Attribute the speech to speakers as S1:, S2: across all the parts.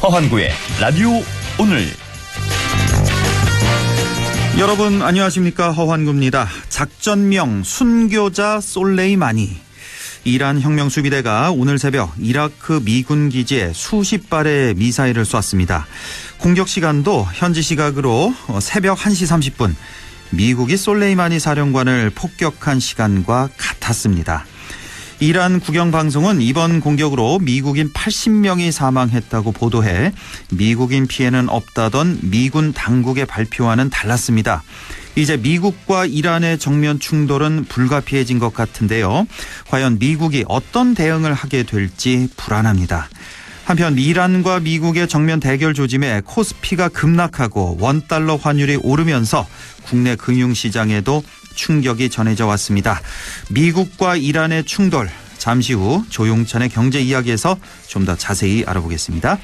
S1: 허환구의 라디오 오늘.
S2: 여러분 안녕하십니까, 허환구입니다. 작전명 순교자 솔레이마니. 이란 혁명수비대가 오늘 새벽 이라크 미군 기지에 수십 발의 미사일을 쐈습니다. 공격 시간도 현지 시각으로 새벽 1시 30분, 미국이 솔레이마니 사령관을 폭격한 시간과 같았습니다. 이란 국영방송은 이번 공격으로 미국인 80명이 사망했다고 보도해 미국인 피해는 없다던 미군 당국의 발표와는 달랐습니다. 이제 미국과 이란의 정면 충돌은 불가피해진 것 같은데요. 과연 미국이 어떤 대응을 하게 될지 불안합니다. 한편 이란과 미국의 정면 대결 조짐에 코스피가 급락하고 원달러 환율이 오르면서 국내 금융시장에도 충격이 전해져 왔습니다. 미국과 이란의 충돌, 잠시 후 조용찬의 경제 이야기에서 좀 더 자세히 알아보겠습니다.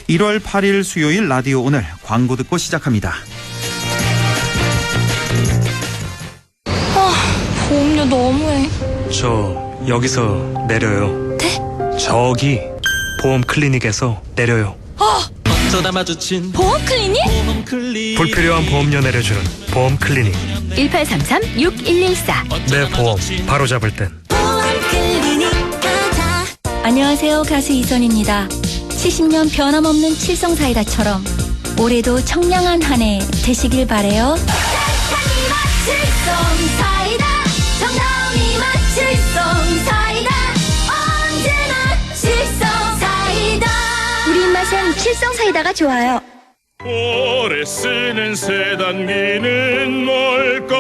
S2: 1월 8일 수요일 라디오 오늘, 광고 듣고 시작합니다.
S3: 보험료 너무해.
S4: 저 여기서 내려요.
S3: 네?
S4: 저기 보험 클리닉에서 내려요.
S5: 어쩌다 마주친
S3: 보험 클리닉?
S5: 보험 클리닉.
S4: 불필요한 보험료 내려주는 보험 클리닉.
S3: 1833-6114.
S4: 내 보험 바로 잡을 땐.
S3: 안녕하세요, 가수 이선입니다. 70년 변함없는 칠성사이다처럼 올해도 청량한 한 해 되시길 바래요. 칠성사이다, 정다운이 맛 칠성사이다, 언제나 칠성사이다. 우리 입맛엔 칠성사이다가 좋아요.
S6: 오래 쓰는 세단기는 뭘까?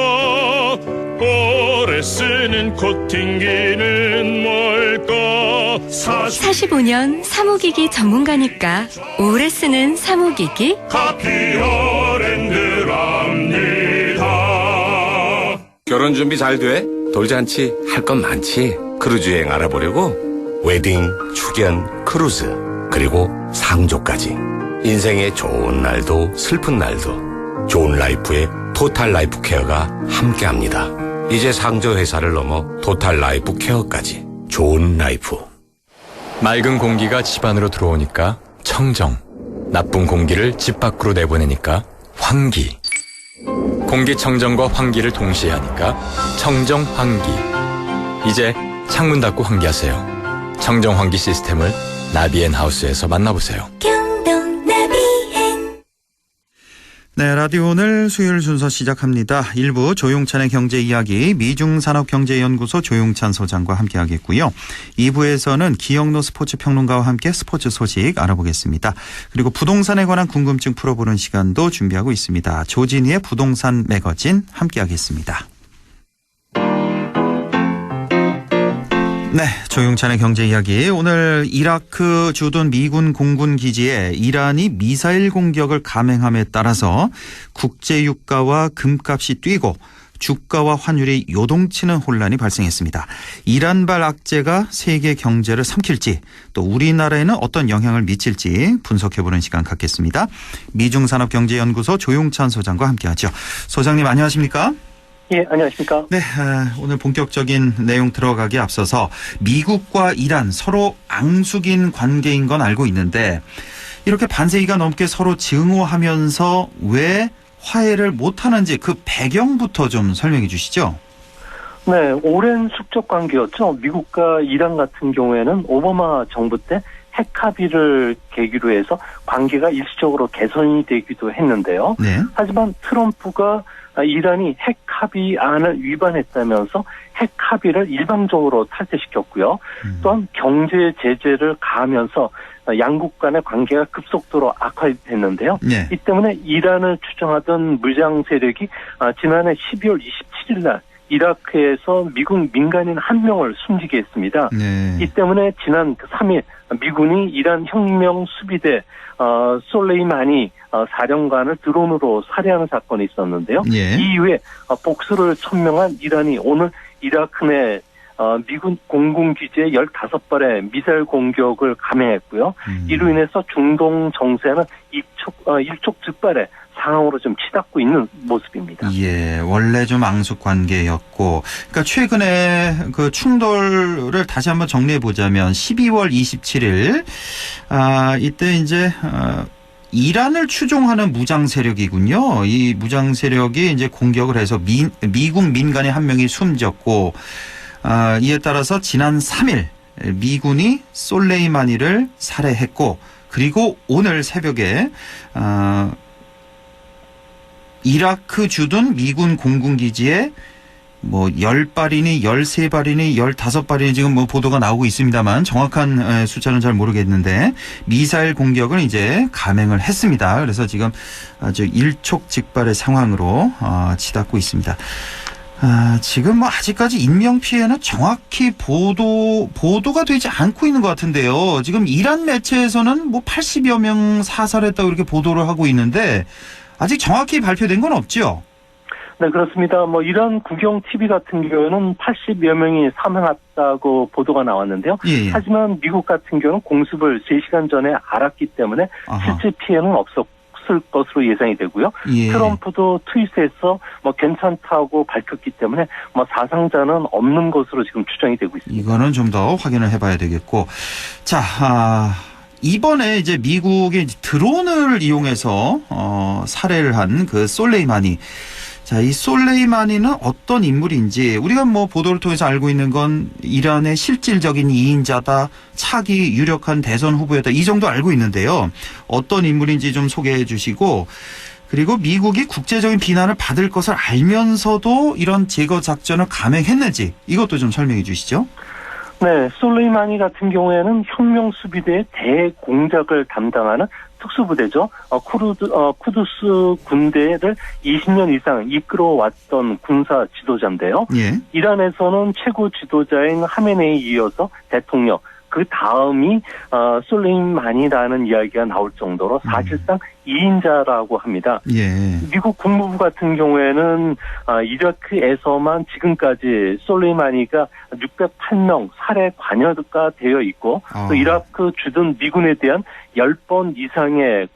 S6: 오래 쓰는 코팅기는 뭘까?
S3: 45년 사무기기 전문가니까 오래 쓰는 사무기기
S6: 카피어랜드랍니다.
S7: 결혼 준비 잘 돼? 돌잔치 할 건 많지? 크루즈 여행 알아보려고? 웨딩, 축연, 크루즈, 그리고 상조까지. 인생의 좋은 날도 슬픈 날도 좋은 라이프의 토탈 라이프 케어가 함께합니다. 이제 상조 회사를 넘어 토탈 라이프 케어까지. 좋은 라이프.
S8: 맑은 공기가 집 안으로 들어오니까 청정, 나쁜 공기를 집 밖으로 내보내니까 환기. 공기청정과 환기를 동시에 하니까 청정환기. 이제 창문 닫고 환기하세요. 청정환기 시스템을 나비앤하우스에서 만나보세요.
S2: 네, 라디오 오늘 수요일 순서 시작합니다. 1부 조용찬의 경제 이야기, 미중산업경제연구소 조용찬 소장과 함께하겠고요. 2부에서는 기영로 스포츠 평론가와 함께 스포츠 소식 알아보겠습니다. 그리고 부동산에 관한 궁금증 풀어보는 시간도 준비하고 있습니다. 조진희의 부동산 매거진 함께하겠습니다. 네, 조용찬의 경제 이야기. 오늘 이라크 주둔 미군 공군 기지에 이란이 미사일 공격을 감행함에 따라서 국제 유가와 금값이 뛰고 주가와 환율이 요동치는 혼란이 발생했습니다. 이란발 악재가 세계 경제를 삼킬지, 또 우리나라에는 어떤 영향을 미칠지 분석해보는 시간 갖겠습니다. 미중산업경제연구소 조용찬 소장과 함께하죠. 소장님 안녕하십니까?
S9: 예, 안녕하십니까?
S2: 네, 오늘 본격적인 내용 들어가기 앞서서 미국과 이란 서로 앙숙인 관계인 건 알고 있는데 이렇게 반세기가 넘게 서로 증오하면서 왜 화해를 못하는지 그 배경부터 좀 설명해 주시죠.
S9: 네, 오랜 숙적 관계였죠. 미국과 이란 같은 경우에는 오바마 정부 때 핵 합의를 계기로 해서 관계가 일시적으로 개선이 되기도 했는데요.
S2: 네.
S9: 하지만 트럼프가 이란이 핵 합의안을 위반했다면서 핵 합의를 일방적으로 탈퇴시켰고요. 또한 경제 제재를 가하면서 양국 간의 관계가 급속도로 악화됐는데요.
S2: 네.
S9: 이 때문에 이란을 추종하던 무장 세력이 지난해 12월 27일 날 이라크에서 미국 민간인 1명을 숨지게 했습니다.
S2: 네.
S9: 이 때문에 지난 3일 미군이 이란 혁명 수비대 솔레이마니 사령관을 드론으로 살해하는 사건이 있었는데요.
S2: 예.
S9: 이후에 복수를 천명한 이란이 오늘 이라크 내 미군 공군 기지에 15발의 미사일 공격을 감행했고요. 이로 인해서 중동 정세는 일촉즉발의 상황으로 좀 치닫고 있는 모습입니다.
S2: 예, 원래 좀 앙숙 관계였고, 그러니까 최근에 그 충돌을 다시 한번 정리해 보자면 12월 27일, 이때 이제 이란을 추종하는 무장 세력이군요. 이 무장 세력이 이제 공격을 해서 미국 민간인 한 명이 숨졌고, 이에 따라서 지난 3일 미군이 솔레이마니를 살해했고, 그리고 오늘 새벽에 이라크 주둔 미군 공군기지에 뭐 10발이니 13발이니 15발이니 지금 뭐 보도가 나오고 있습니다만 정확한 숫자는 잘 모르겠는데 미사일 공격을 이제 감행을 했습니다. 그래서 지금 아주 일촉즉발의 상황으로 치닫고 있습니다. 지금 뭐 아직까지 인명피해는 정확히 보도가 되지 않고 있는 것 같은데요. 지금 이란 매체에서는 뭐 80여 명 사살했다고 이렇게 보도를 하고 있는데 아직 정확히 발표된 건 없죠?
S9: 네, 그렇습니다. 뭐 이란 국영 TV 같은 경우에는 80여 명이 사망했다고 보도가 나왔는데요.
S2: 예.
S9: 하지만 미국 같은 경우는 공습을 3시간 전에 알았기 때문에 실제 피해는 없었을 것으로 예상이 되고요.
S2: 예.
S9: 트럼프도 트윗에서 뭐 괜찮다고 밝혔기 때문에 뭐 사상자는 없는 것으로 지금 추정이 되고 있습니다.
S2: 이거는 좀 더 확인을 해봐야 되겠고, 자. 이번에 이제 미국이 드론을 이용해서 살해를 한 그 솔레이마니. 자, 이 솔레이마니는 어떤 인물인지 우리가 뭐 보도를 통해서 알고 있는 건 이란의 실질적인 2인자다, 차기 유력한 대선 후보였다, 이 정도 알고 있는데요. 어떤 인물인지 좀 소개해 주시고, 그리고 미국이 국제적인 비난을 받을 것을 알면서도 이런 제거 작전을 감행했는지 이것도 좀 설명해 주시죠.
S9: 네, 솔레이마니 같은 경우에는 혁명수비대의 대공작을 담당하는 특수부대죠. 쿠두스 군대를 20년 이상 이끌어왔던 군사 지도자인데요.
S2: 예.
S9: 이란에서는 최고 지도자인 하메네이에 이어서 대통령, 그 다음이 솔레이마니라는 이야기가 나올 정도로 사실상 2인자라고 합니다.
S2: 예.
S9: 미국 국무부 같은 경우에는 이라크에서만 지금까지 솔레이마니가 608명 살해 관여가 되어 있고 또 이라크 주둔 미군에 대한 10번 이상의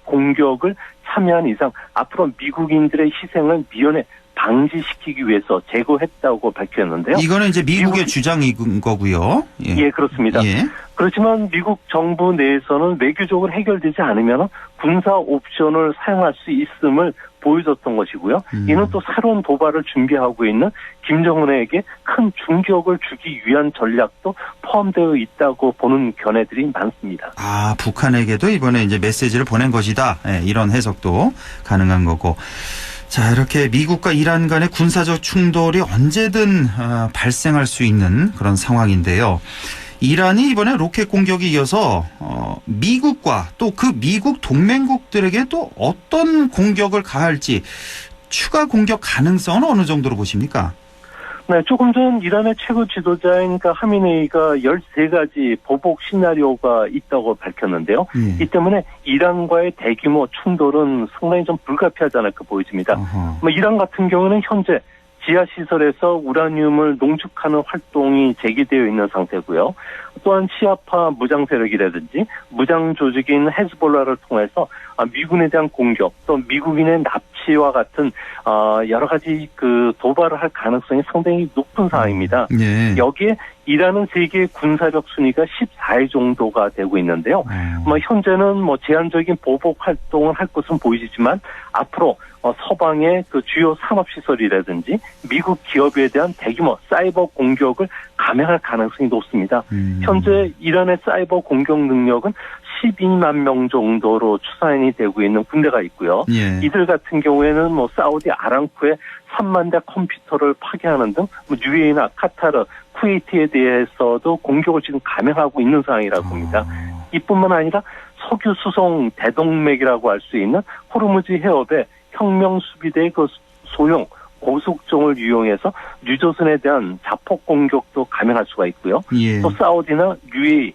S9: 공격을 참여한 이상 앞으로 미국인들의 희생을 미연에 방지시키기 위해서 제거했다고 밝혔는데요.
S2: 이거는 이제 미국의 주장인 거고요. 예.
S9: 예, 그렇습니다.
S2: 예.
S9: 그렇지만 미국 정부 내에서는 외교적으로 해결되지 않으면 군사 옵션을 사용할 수 있음을 보여줬던 것이고요. 이는 또 새로운 도발을 준비하고 있는 김정은에게 큰 충격을 주기 위한 전략도 포함되어 있다고 보는 견해들이 많습니다.
S2: 북한에게도 이번에 이제 메시지를 보낸 것이다. 예, 이런 해석도 가능한 거고. 자, 이렇게 미국과 이란 간의 군사적 충돌이 언제든 발생할 수 있는 그런 상황인데요. 이란이 이번에 로켓 공격에 이어서 미국과 또 그 미국 동맹국들에게 또 어떤 공격을 가할지 추가 공격 가능성은 어느 정도로 보십니까?
S9: 네, 조금 전 이란의 최고 지도자인 하메네이가 13가지 보복 시나리오가 있다고 밝혔는데요. 이 때문에 이란과의 대규모 충돌은 상당히 좀 불가피하지 않을까 보여집니다. 뭐 이란 같은 경우는 현재 지하시설에서 우라늄을 농축하는 활동이 제기되어 있는 상태고요. 또한 시아파 무장 세력이라든지 무장 조직인 헤즈볼라를 통해서 미군에 대한 공격, 또 미국인의 납치와 같은 여러 가지 그 도발을 할 가능성이 상당히 높은 상황입니다.
S2: 예.
S9: 여기에 이란은 세계 군사력 순위가 14위 정도가 되고 있는데요. 뭐 현재는 뭐 제한적인 보복 활동을 할 것은 보이지만 앞으로 서방의 그 주요 산업시설이라든지 미국 기업에 대한 대규모 사이버 공격을 감행할 가능성이 높습니다. 현재 이란의 사이버 공격 능력은 12만 명 정도로 추산이 되고 있는 군대가 있고요.
S2: 예.
S9: 이들 같은 경우에는 뭐 사우디 아람코의 3만 대 컴퓨터를 파괴하는 등 UAE나 카타르, 쿠웨이트에 대해서도 공격을 지금 감행하고 있는 상황이라고 봅니다. 이뿐만 아니라 석유 수송 대동맥이라고 할 수 있는 호르무즈 해협의 혁명수비대의 그 소형 고속정을 이용해서 유조선에 대한 자폭 공격도 감행할 수가 있고요.
S2: 예.
S9: 또 사우디나 UAE,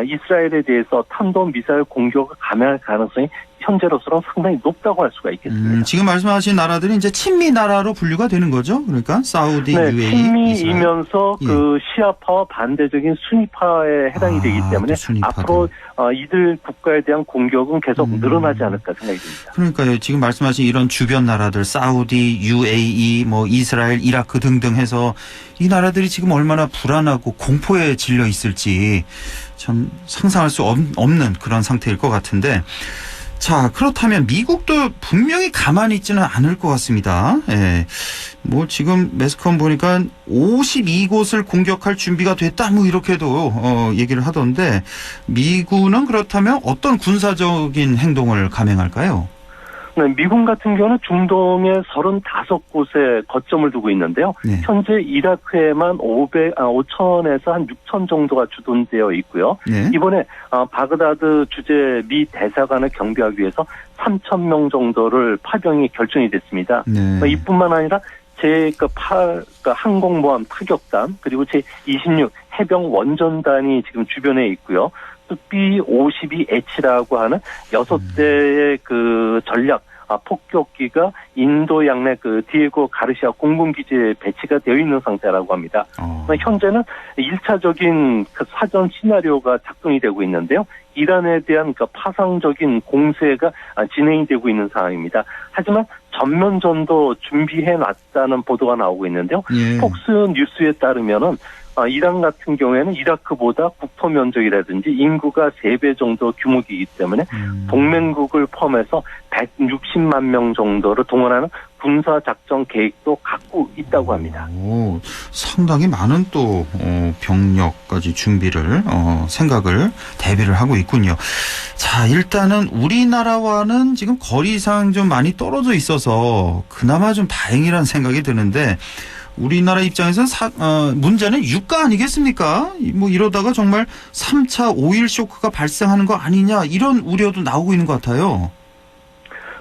S9: 이스라엘에 대해서 탄도미사일 공격을 감행할 가능성이 현재로서는 상당히 높다고 할 수가 있겠습니다.
S2: 지금 말씀하신 나라들이 이제 친미 나라로 분류가 되는 거죠? 그러니까 사우디,
S9: 네,
S2: UAE,
S9: 친미이면서
S2: 이스라엘.
S9: 그 시아파와 반대적인 수니파에 해당이 되기 때문에
S2: 순위파들.
S9: 앞으로 이들 국가에 대한 공격은 계속 늘어나지 않을까 생각이 듭니다.
S2: 그러니까요. 지금 말씀하신 이런 주변 나라들 사우디, UAE, 뭐 이스라엘, 이라크 등등 해서 이 나라들이 지금 얼마나 불안하고 공포에 질려 있을지 참 상상할 수 없는 그런 상태일 것 같은데, 자, 그렇다면 미국도 분명히 가만히 있지는 않을 것 같습니다. 예. 뭐 지금 매스컴 보니까 52곳을 공격할 준비가 됐다 뭐 이렇게도 얘기를 하던데, 미군은 그렇다면 어떤 군사적인 행동을 감행할까요?
S9: 네, 미군 같은 경우는 중동에 35곳에 거점을 두고 있는데요.
S2: 네.
S9: 현재 이라크에만 5천에서 한 6천 정도가 주둔되어 있고요.
S2: 네.
S9: 이번에 바그다드 주재 미 대사관을 경비하기 위해서 3천 명 정도를 파병이 결정이 됐습니다.
S2: 네.
S9: 이뿐만 아니라 항공모함 타격단 그리고 제26 해병 원전단이 지금 주변에 있고요. 또 B-52H라고 하는 6대의 그 전략 폭격기가 인도 양내 그 디에고 가르시아 공군기지에 배치가 되어 있는 상태라고 합니다. 현재는 1차적인 그 사전 시나리오가 작동이 되고 있는데요. 이란에 대한 그 파상적인 공세가 진행이 되고 있는 상황입니다. 하지만 전면전도 준비해 놨다는 보도가 나오고 있는데요.
S2: 예.
S9: 폭스 뉴스에 따르면은 이란 같은 경우에는 이라크보다 국토 면적이라든지 인구가 3배 정도 규모이기 때문에 동맹국을 포함해서 160만 명 정도를 동원하는 군사작전 계획도 갖고 있다고 합니다.
S2: 오, 상당히 많은 또 병력까지 준비를 생각을 대비를 하고 있군요. 자, 일단은 우리나라와는 지금 거리상 좀 많이 떨어져 있어서 그나마 좀 다행이라는 생각이 드는데, 우리나라 입장에서는 문제는 유가 아니겠습니까? 뭐 이러다가 정말 3차 오일 쇼크가 발생하는 거 아니냐, 이런 우려도 나오고 있는 것 같아요.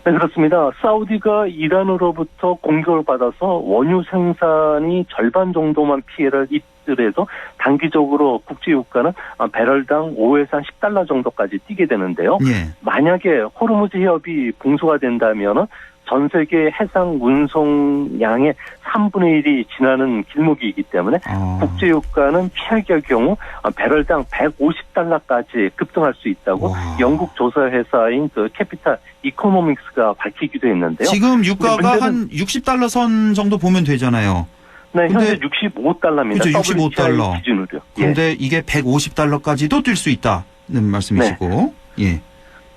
S9: 네, 그렇습니다. 사우디가 이란으로부터 공격을 받아서 원유 생산이 절반 정도만 피해를 입더라도 단기적으로 국제유가는 배럴당 5에서 한 $10 정도까지 뛰게 되는데요.
S2: 예.
S9: 만약에 호르무즈 해협이 봉쇄가 된다면은 전 세계 해상 운송량의 3분의 1이 지나는 길목이기 때문에 국제유가는 최악의 경우 배럴당 $150까지 급등할 수 있다고 영국 조사 회사인 그 캐피탈 이코노믹스가 밝히기도 했는데요.
S2: 지금 유가가 한 $60 선 정도 보면 되잖아요.
S9: 네, 현재 $65입니다.
S2: 그렇죠, $65
S9: 기준으로요.
S2: 그런데 이게 $150까지도 뛸 수 있다는 말씀이시고,
S9: 네.
S2: 예.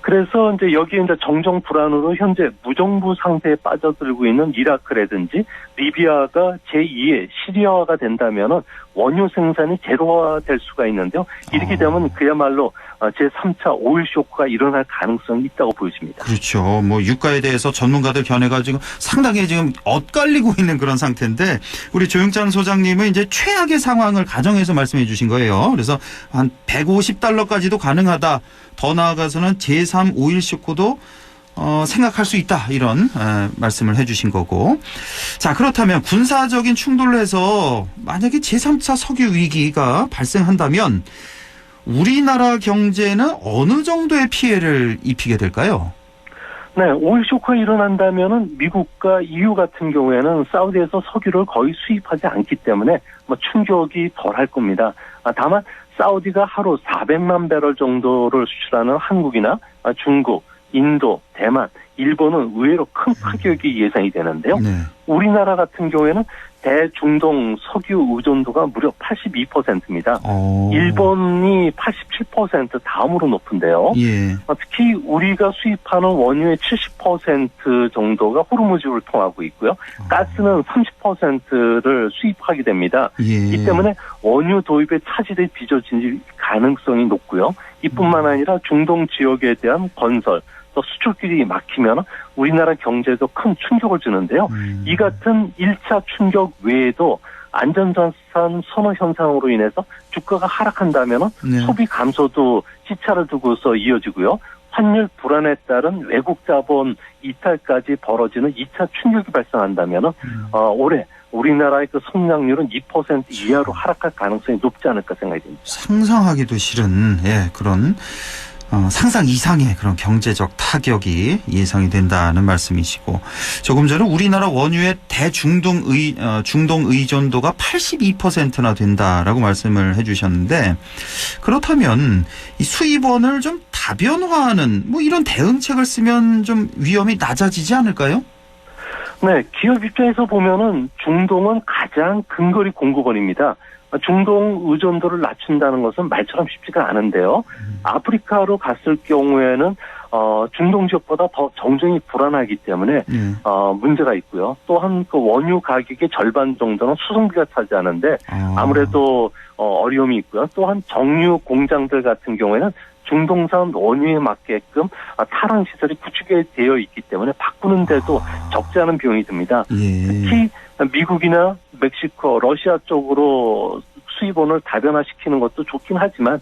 S9: 그래서 이제 여기에 이제 정정 불안으로 현재 무정부 상태에 빠져들고 있는 이라크라든지 리비아가 제2의 시리아화가 된다면은 원유 생산이 제로화될 수가 있는데요. 이렇게 되면 그야말로 제3차 오일 쇼크가 일어날 가능성이 있다고 보여집니다.
S2: 그렇죠. 뭐 유가에 대해서 전문가들 견해가 지금 상당히 지금 엇갈리고 있는 그런 상태인데, 우리 조영찬 소장님은 이제 최악의 상황을 가정해서 말씀해 주신 거예요. 그래서 한 $150까지도 가능하다. 더 나아가서는 제3 오일 쇼크도 생각할 수 있다, 이런 말씀을 해주신 거고. 자, 그렇다면 군사적인 충돌로 해서 만약에 제3차 석유 위기가 발생한다면 우리나라 경제는 어느 정도의 피해를 입히게 될까요?
S9: 네, 오일 쇼크가 일어난다면은 미국과 EU 같은 경우에는 사우디에서 석유를 거의 수입하지 않기 때문에 뭐 충격이 덜할 겁니다. 다만 사우디가 하루 400만 배럴 정도를 수출하는 한국이나 중국, 인도, 대만, 일본은 의외로 큰 타격이 예상이 되는데요.
S2: 네.
S9: 우리나라 같은 경우에는 대중동 석유 의존도가 무려 82%입니다. 일본이 87% 다음으로 높은데요.
S2: 예.
S9: 특히 우리가 수입하는 원유의 70% 정도가 호르무즈를 통하고 있고요. 가스는 30%를 수입하게 됩니다.
S2: 예.
S9: 이 때문에 원유 도입의 차질이 빚어질 가능성이 높고요. 이뿐만 아니라 중동 지역에 대한 건설, 또 수출길이 막히면 우리나라 경제에도 큰 충격을 주는데요. 이 같은 1차 충격 외에도 안전자산 선호 현상으로 인해서 주가가 하락한다면
S2: 네.
S9: 소비 감소도 시차를 두고서 이어지고요. 환율 불안에 따른 외국 자본 이탈까지 벌어지는 2차 충격이 발생한다면 올해 우리나라의 그 성장률은 2% 이하로 하락할 가능성이 높지 않을까 생각이 듭니다.
S2: 상상하기도 싫은 그런 상상 이상의 그런 경제적 타격이 예상이 된다는 말씀이시고, 조금 전에 우리나라 원유의 대중동 중동 의존도가 82%나 된다라고 말씀을 해주셨는데, 그렇다면 이 수입원을 좀 다변화하는 뭐 이런 대응책을 쓰면 좀 위험이 낮아지지 않을까요?
S9: 네, 기업 입장에서 보면은 중동은 가장 근거리 공급원입니다. 중동 의존도를 낮춘다는 것은 말처럼 쉽지가 않은데요. 아프리카로 갔을 경우에는 중동 지역보다 더 정정이 불안하기 때문에 문제가 있고요. 또한 그 원유 가격의 절반 정도는 수송비가 차지하는데 아무래도 어려움이 있고요. 또한 정유 공장들 같은 경우에는 중동산 원유에 맞게끔 탈원 시설이 구축되어 있기 때문에 바꾸는데도 적지 않은 비용이 듭니다. 특히 미국이나 멕시코, 러시아 쪽으로 수입원을 다변화시키는 것도 좋긴 하지만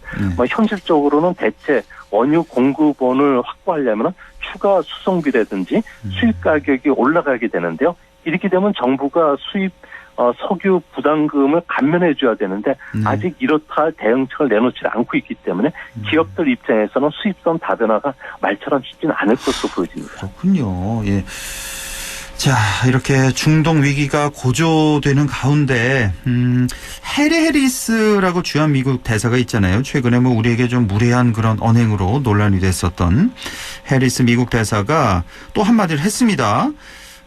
S9: 현실적으로는 대체 원유 공급원을 확보하려면 추가 수송비라든지 수입 가격이 올라가게 되는데요. 이렇게 되면 정부가 수입 석유 부담금을 감면해 줘야 되는데 아직 이렇다 할 대응책을 내놓지 않고 있기 때문에 기업들 입장에서는 수입선 다변화가 말처럼 쉽지는 않을 것으로 보여집니다.
S2: 그렇군요. 예. 자, 이렇게 중동 위기가 고조되는 가운데 해리 해리스라고 주한 미국 대사가 있잖아요. 최근에 뭐 우리에게 좀 무례한 그런 언행으로 논란이 됐었던 해리스 미국 대사가 또 한마디를 했습니다.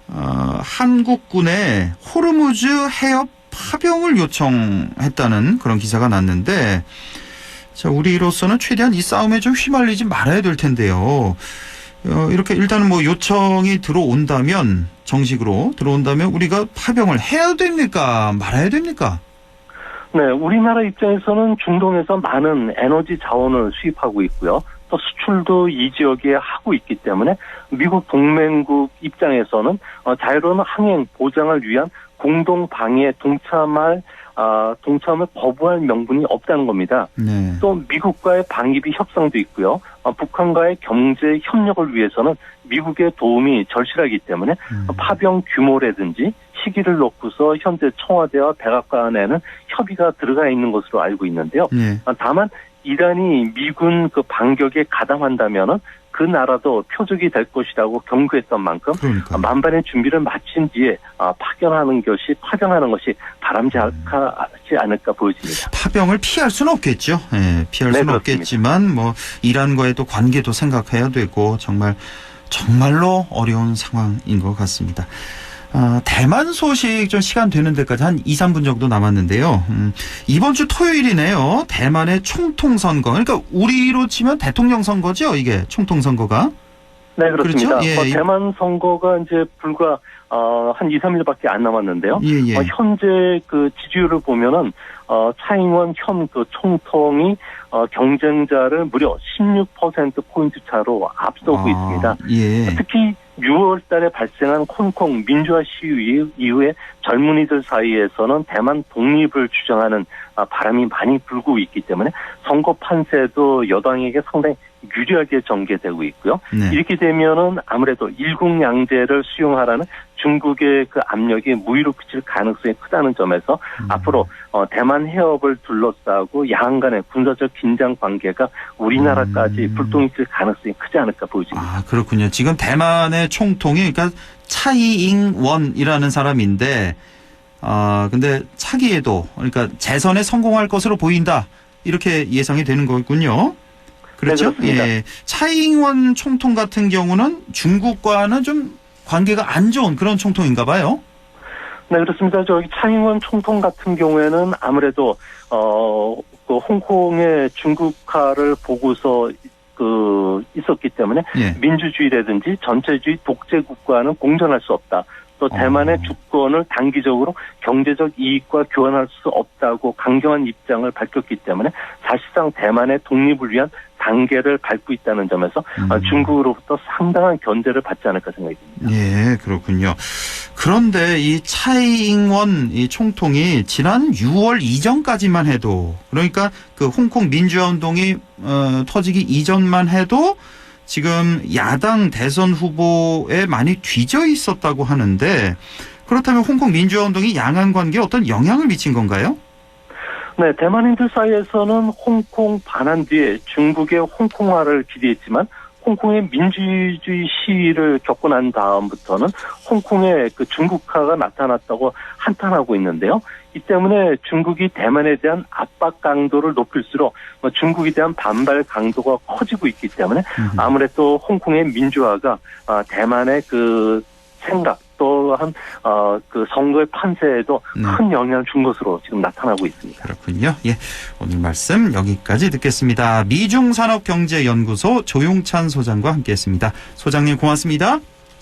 S2: 한국군에 호르무즈 해협 파병을 요청했다는 그런 기사가 났는데, 자, 우리로서는 최대한 이 싸움에 좀 휘말리지 말아야 될 텐데요. 이렇게 일단은 뭐 요청이 들어온다면, 정식으로 들어온다면 우리가 파병을 해야 됩니까? 말아야 됩니까?
S9: 네, 우리나라 입장에서는 중동에서 많은 에너지 자원을 수입하고 있고요. 또 수출도 이 지역에 하고 있기 때문에 미국 동맹국 입장에서는 자유로운 항행 보장을 위한 공동 방위에 동참을 거부할 명분이 없다는 겁니다.
S2: 네.
S9: 또 미국과의 방위비 협상도 있고요. 북한과의 경제 협력을 위해서는 미국의 도움이 절실하기 때문에 파병 규모라든지 시기를 놓고서 현재 청와대와 백악관에는 협의가 들어가 있는 것으로 알고 있는데요.
S2: 네.
S9: 다만 이란이 미군 그 반격에 가담한다면은 그 나라도 표적이 될 것이라고 경고했던 만큼
S2: 그러니까.
S9: 만반의 준비를 마친 뒤에 파병하는 것이 바람직하지 않을까 보여집니다.
S2: 파병을 피할 수는 없겠죠. 예, 피할 수는
S9: 그렇습니다.
S2: 없겠지만 뭐 이란과의 또 관계도 생각해야 되고 정말로 어려운 상황인 것 같습니다. 대만 소식 좀 시간 되는 데까지 한 2, 3분 정도 남았는데요. 이번 주 토요일이네요. 대만의 총통선거. 그러니까 우리로 치면 대통령 선거죠, 이게 총통선거가.
S9: 네, 그렇습니다.
S2: 그렇죠? 예.
S9: 대만 선거가 이제 불과 한 2, 3일밖에 안 남았는데요.
S2: 예.
S9: 현재 그 지지율을 보면은 차잉원 현 그 총통이 경쟁자를 무려 16%포인트 차로 앞서고 있습니다.
S2: 예.
S9: 특히 6월 달에 발생한 홍콩 민주화 시위 이후에 젊은이들 사이에서는 대만 독립을 주장하는 바람이 많이 불고 있기 때문에 선거 판세도 여당에게 상당히 유리하게 전개되고 있고요.
S2: 네.
S9: 이렇게 되면은 아무래도 일국양제를 수용하라는 중국의 그 압력이 무위로 그칠 가능성이 크다는 점에서 앞으로 대만 해협을 둘러싸고 양안 간의 군사적 긴장 관계가 우리나라까지 불똥이 칠 가능성이 크지 않을까 보여집니다.
S2: 그렇군요. 지금 대만의 총통이 그러니까 차이잉원이라는 사람인데 근데 차기에도 그러니까 재선에 성공할 것으로 보인다. 이렇게 예상이 되는 거군요. 그렇죠?
S9: 네, 그렇습니다.
S2: 예. 차이잉원 총통 같은 경우는 중국과는 좀 관계가 안 좋은 그런 총통인가 봐요.
S9: 네, 그렇습니다. 저기 차잉원 총통 같은 경우에는 아무래도 그 홍콩의 중국화를 보고서 있었기 때문에
S2: 예.
S9: 민주주의라든지 전체주의 독재 국가는 공존할 수 없다. 또 대만의 주권을 단기적으로 경제적 이익과 교환할 수 없다고 강경한 입장을 밝혔기 때문에 사실상 대만의 독립을 위한 단계를 밟고 있다는 점에서 중국으로부터 상당한 견제를 받지 않을까 생각이 듭니다.
S2: 예, 그렇군요. 그런데 이 차이잉원 이 총통이 지난 6월 이전까지만 해도, 그러니까 그 홍콩 민주화 운동이 터지기 이전만 해도 지금 야당 대선 후보에 많이 뒤져 있었다고 하는데, 그렇다면 홍콩 민주화 운동이 양안 관계에 어떤 영향을 미친 건가요?
S9: 네, 대만인들 사이에서는 홍콩 반환 뒤에 중국의 홍콩화를 기대했지만 홍콩의 민주주의 시위를 겪고 난 다음부터는 홍콩의 그 중국화가 나타났다고 한탄하고 있는데요. 이 때문에 중국이 대만에 대한 압박 강도를 높일수록 중국에 대한 반발 강도가 커지고 있기 때문에 아무래도 홍콩의 민주화가 대만의 그 생각 또한 그 선거의 판세에도 큰 영향을 준 것으로 지금 나타나고 있습니다.
S2: 그렇군요. 예, 오늘 말씀 여기까지 듣겠습니다. 미중산업경제연구소 조용찬 소장과 함께했습니다. 소장님 고맙습니다.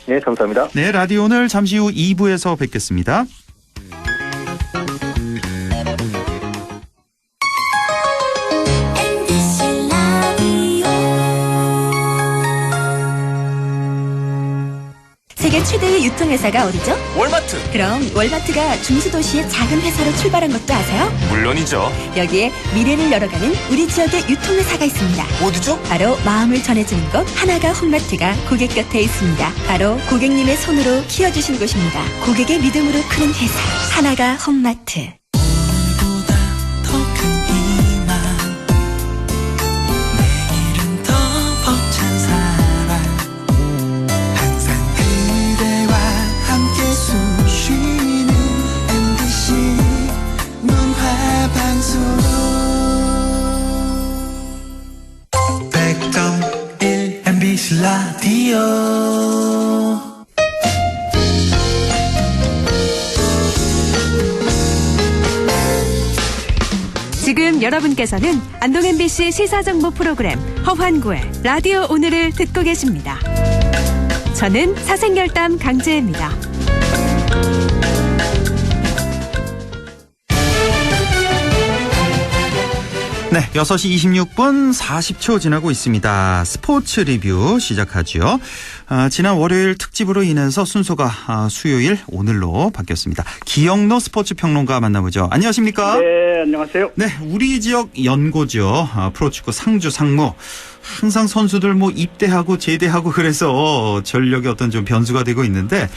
S9: 네, 감사합니다.
S2: 네, 라디오 오늘 잠시 후 2부에서 뵙겠습니다.
S3: 세계 최대의 유통회사가 어디죠?
S5: 월마트.
S3: 그럼 월마트가 중수도시의 작은 회사로 출발한 것도 아세요?
S5: 물론이죠.
S3: 여기에 미래를 열어가는 우리 지역의 유통회사가 있습니다.
S5: 어디죠?
S3: 바로 마음을 전해주는 곳 하나가 홈마트가 고객 곁에 있습니다. 바로 고객님의 손으로 키워주신 곳입니다. 고객의 믿음으로 크는 회사 하나가 홈마트.
S5: 라디오
S3: 지금 여러분께서는 안동 MBC 시사정보 프로그램 허환구의 라디오 오늘을 듣고 계십니다. 저는 사생결담 강재입니다.
S2: 네, 6시 26분 40초 지나고 있습니다. 스포츠 리뷰 시작하죠. 지난 월요일 특집으로 인해서 순서가 수요일 오늘로 바뀌었습니다. 기영로 스포츠 평론가 만나보죠. 안녕하십니까?
S10: 네, 안녕하세요.
S2: 네, 우리 지역 연고죠. 프로축구 상주 상무. 항상 선수들 입대하고 제대하고 그래서 전력이 어떤 좀 변수가 되고 있는데,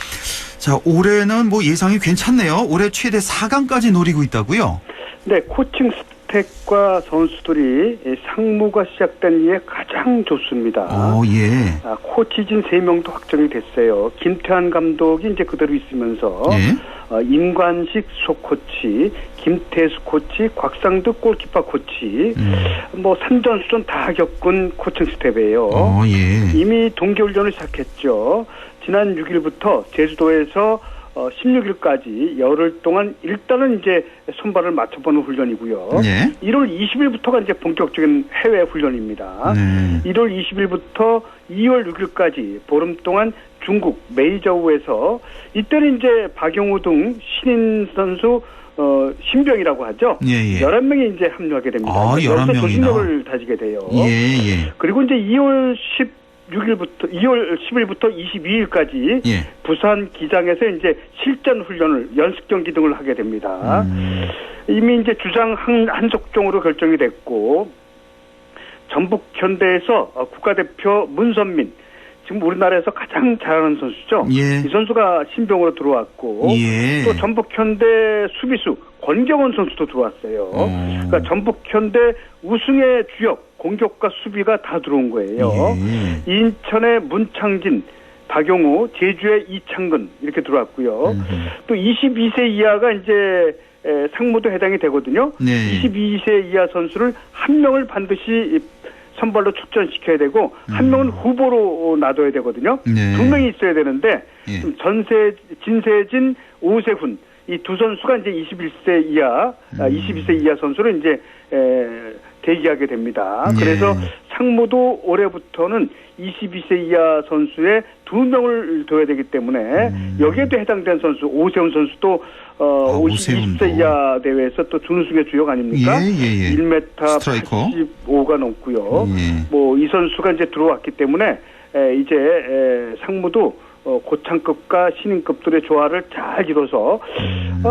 S2: 자, 올해는 예상이 괜찮네요. 올해 최대 4강까지 노리고 있다고요?
S10: 네, 코칭 스택과 선수들이 상무가 시작된 이에 가장 좋습니다.
S2: 예.
S10: 코치진 3명도 확정이 됐어요. 김태환 감독이 이제 그대로 있으면서
S2: 예.
S10: 임관식 소코치, 김태수 코치, 곽상득 골키퍼 코치, 산전수전 다 겪은 코칭 스텝이에요.
S2: 예.
S10: 이미 동계훈련을 시작했죠. 지난 6일부터 제주도에서 16일까지 열흘 동안 일단은 이제 손발을 맞춰보는 훈련이고요.
S2: 네.
S10: 1월 20일부터가 이제 본격적인 해외 훈련입니다.
S2: 네.
S10: 1월 20일부터 2월 6일까지 보름 동안 중국 메이저우에서 이때는 이제 박용우 등 신인 선수 신병이라고 하죠.
S2: 예.
S10: 11명이 이제 합류하게 됩니다.
S2: 11명이나.
S10: 조직력을 다지게 돼요.
S2: 예.
S10: 그리고 이제 2월 10일부터 22일까지
S2: 예.
S10: 부산 기장에서 이제 실전 훈련을 연습 경기 등을 하게 됩니다. 이미 이제 주장 한석종으로 결정이 됐고, 전북 현대에서 국가대표 문선민, 지금 우리나라에서 가장 잘하는 선수죠.
S2: 예.
S10: 이 선수가 신병으로 들어왔고,
S2: 예.
S10: 또 전북 현대 수비수 권경원 선수도 들어왔어요. 그러니까 전북 현대 우승의 주역 공격과 수비가 다 들어온 거예요.
S2: 예.
S10: 인천의 문창진, 박용우, 제주의 이창근 이렇게 들어왔고요. 또 22세 이하가 이제 상무도 해당이 되거든요.
S2: 네.
S10: 22세 이하 선수를 한 명을 반드시 선발로 출전시켜야 되고 한 명은 후보로 놔둬야 되거든요.
S2: 네.
S10: 2명이 있어야 되는데
S2: 예.
S10: 진세진, 오세훈 이 두 선수가 이제 21세 이하, 22세 이하 선수를 이제 대기하게 됩니다.
S2: 예.
S10: 그래서 상무도 올해부터는 22세 이하 선수에 2명을 둬야 되기 때문에 여기에도 해당된 선수 오세훈 선수도 20세 이하 대회에서 또 준우승의 주역 아닙니까?
S2: 예.
S10: 1m
S2: 스트라이커.
S10: 85가 넘고요.
S2: 예.
S10: 이 선수가 이제 들어왔기 때문에 이제 상무도 고창급과 신인급들의 조화를 잘 이뤄서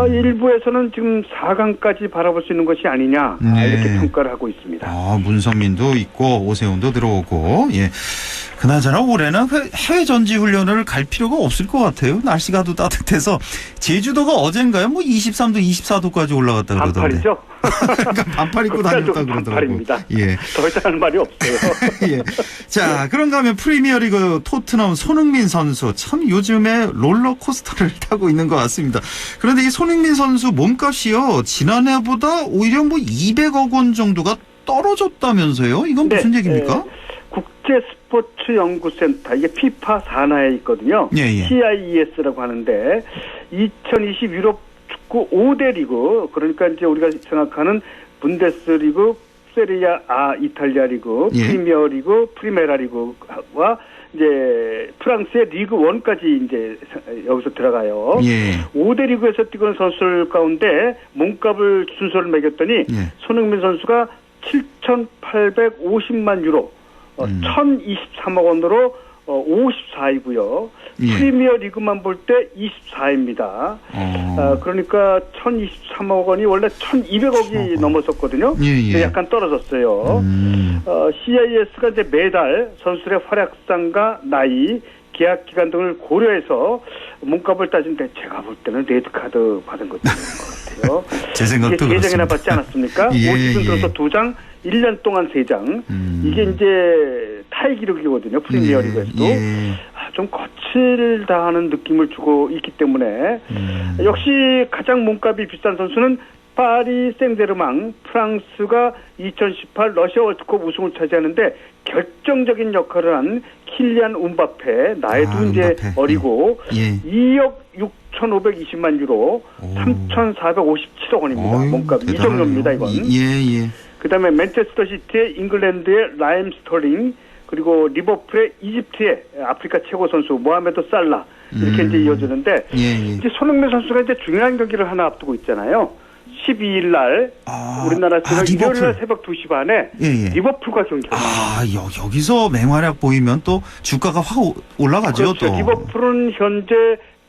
S10: 일부에서는 지금 4강까지 바라볼 수 있는 것이 아니냐
S2: 네.
S10: 이렇게 평가를 하고 있습니다.
S2: 문선민도 있고 오세훈도 들어오고 예. 그나저나 올해는 해외 전지 훈련을 갈 필요가 없을 것 같아요. 날씨가 또 따뜻해서 제주도가 어젠가요? 뭐 23도, 24도까지 올라갔다 그러던데.
S10: 반팔이죠?
S2: 그러니까 반팔 입고 다녔다 그러더라고요.
S10: 반팔입니다.
S2: 예.
S10: 더 이상 할 말이 없어요.
S2: 예. 자, 그런가 하면 프리미어리그 토트넘 손흥민 선수 참 요즘에 롤러코스터를 타고 있는 것 같습니다. 그런데 이 손흥민 선수 몸값이요 지난해보다 오히려 뭐 200억 원 정도가 떨어졌다면서요? 이건 무슨 얘기입니까?
S10: 국제 스포츠 연구센터 이게 피파 산하에 있거든요.
S2: 예, 예.
S10: CIES라고 하는데 2020 유럽 축구 5대 리그 그러니까 이제 우리가 생각하는 분데스리그, 세리아 A 이탈리아 리그,
S2: 예.
S10: 프리미어 리그, 프리메라 리그와 이제 프랑스의 리그 1까지 이제 여기서 들어가요.
S2: 예.
S10: 5대 리그에서 뛰는 선수들 가운데 몸값을 순서를 매겼더니
S2: 예.
S10: 손흥민 선수가 7,850만 유로, 1,023억 원으로 54위고요.
S2: 예.
S10: 프리미어 리그만 볼 때 24위입니다. 그러니까 1,023억 원이 원래 1,200억이 넘었었거든요.
S2: 예, 예.
S10: 약간 떨어졌어요. CIS가 이제 매달 선수들의 활약상과 나이, 계약 기간 등을 고려해서 몸값을 따진데 제가 볼 때는 레드카드 받은 것도 있는 것 같아요.
S2: 제 생각도
S10: 이게 3장이나
S2: 그렇습니다.
S10: 받지 않았습니까?
S2: 예,
S10: 50분
S2: 예.
S10: 들어서 2장, 1년 동안 3장. 이게 이제 타이 기록이거든요. 프리미어 리그에서도.
S2: 예.
S10: 좀 거칠다하는 느낌을 주고 있기 때문에 역시 가장 몸값이 비싼 선수는 파리 생제르맹 프랑스가 2018 러시아 월드컵 우승을 차지하는데 결정적인 역할을 한 킬리안 음바페 나이도 이제
S2: 음바페.
S10: 어리고
S2: 예.
S10: 2억 6,520만 유로 3,457억 원입니다. 몸값 이 정도입니다. 이건.
S2: 예.
S10: 그다음에 맨체스터 시티의 잉글랜드의 라임 스털링 그리고 리버풀의 이집트의 아프리카 최고 선수 모하메드 살라 이렇게 이제 이어지는데 이제 손흥민 선수가 이제 중요한 경기를 하나 앞두고 있잖아요. 12일 날 우리나라 시간 일요일 날 새벽 2시 반에 리버풀과 경기를
S2: 여기서 맹활약 보이면 또 주가가 확 올라가죠.
S10: 그렇죠.
S2: 또.
S10: 리버풀은 현재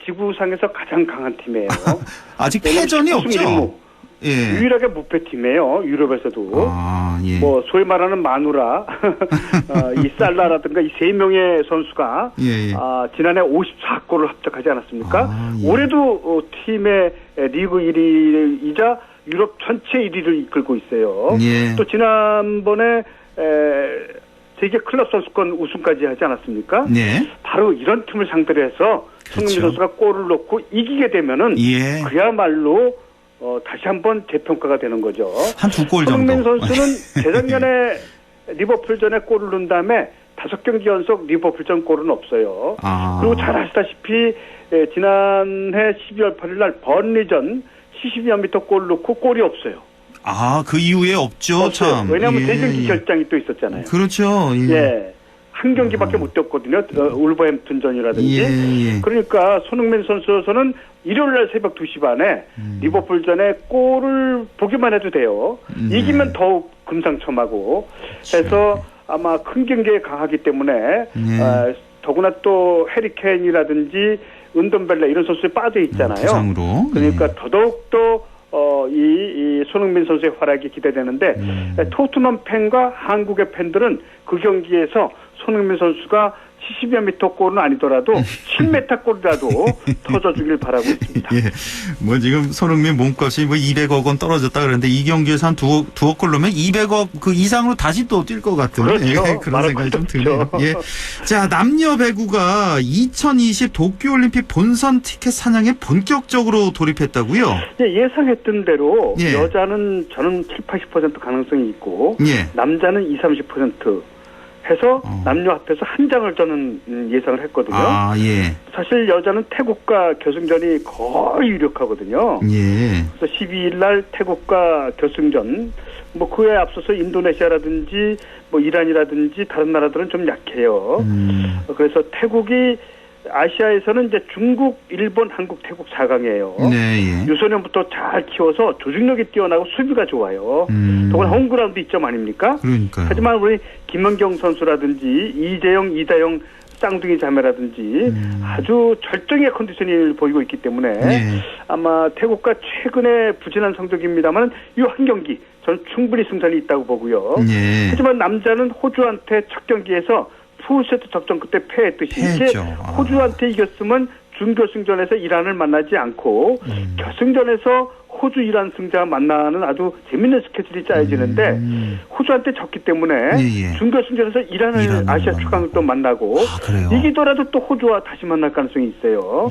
S10: 지구상에서 가장 강한 팀이에요.
S2: 아직 패전이 없죠.
S10: 예. 유일하게 무패팀이에요. 유럽에서도. 뭐 소위 말하는 마누라, 이 살라라든가 이 3명의 선수가 지난해 54골을 합작하지 않았습니까? 올해도 팀의 리그 1위이자 유럽 전체 1위를 이끌고 있어요. 또 지난번에 세계 클럽 선수권 우승까지 하지 않았습니까? 바로 이런 팀을 상대로 해서 손흥민 선수가 골을 넣고 이기게 되면은 그야말로 다시 한번 재평가가 되는 거죠.
S2: 한 2골 정도.
S10: 손흥민 선수는 재작년에 리버풀전에 골을 넣은 다음에 5경기 연속 리버풀전 골은 없어요. 그리고 잘 아시다시피 지난해 12월 8일 날 번리전 72여 미터 골 넣고 골이 없어요.
S2: 그 이후에 없죠. 참.
S10: 왜냐하면 대경기 결장이 또 있었잖아요.
S2: 그렇죠.
S10: 한 경기밖에 못 뛰었거든요. 울버햄튼전이라든지. 그러니까 손흥민 선수는 일요일날 새벽 2시 반에 리버풀전에 골을 보기만 해도 돼요. 이기면 더욱 금상첨화고 해서 아마 큰 경기에 강하기 때문에 더구나 또 해리케인이라든지 은돈벨레 이런 선수에 빠져 있잖아요.
S2: 부상으로.
S10: 그러니까 더더욱더 이 손흥민 선수의 활약이 기대되는데 토트넘 팬과 한국의 팬들은 그 경기에서 손흥민 선수가 70여 미터 골은 아니더라도 7m 골이라도 터져주길 바라고 있습니다.
S2: 뭐 지금 손흥민 몸값이 뭐 200억 원 떨어졌다 그러는데 이 경기에서 한 두억 골 넣으면 200억 그 이상으로 다시 또 뛸 것 같은 그런 생각이 좀 드네요. 자, 남녀 배구가 2020 도쿄올림픽 본선 티켓 사냥에 본격적으로 돌입했다고요?
S10: 예상했던 대로 여자는 저는 7, 80% 가능성이 있고 남자는 20, 30% 해서 남녀 합해서 한 장을 저는 예상을 했거든요. 사실 여자는 태국과 결승전이 거의 유력하거든요. 그래서 12일 날 태국과 결승전, 뭐 그에 앞서서 인도네시아라든지 뭐 이란이라든지 다른 나라들은 좀 약해요. 그래서 태국이 아시아에서는 이제 중국, 일본, 한국, 태국 4강이에요. 유소년부터 잘 키워서 조직력이 뛰어나고 수비가 좋아요. 더구나 홈그라운드 이점 아닙니까? 하지만 우리 김연경 선수라든지 이재영, 이다영 쌍둥이 자매라든지 아주 절정의 컨디션을 보이고 있기 때문에 아마 태국과 최근에 부진한 성적입니다만 이 한 경기 저는 충분히 승산이 있다고 보고요. 하지만 남자는 호주한테 첫 경기에서 풀세트 접전 그때 패했듯이 이게
S2: 패했죠.
S10: 호주한테 이겼으면 준결승전에서 이란을 만나지 않고 결승전에서 호주 이란 승자가 만나는 아주 재밌는 스케줄이 짜여지는데 호주한테 졌기 때문에 준결승전에서 이란을 아시아 최강을 또 만나고 이기더라도 또 호주와 다시 만날 가능성이 있어요.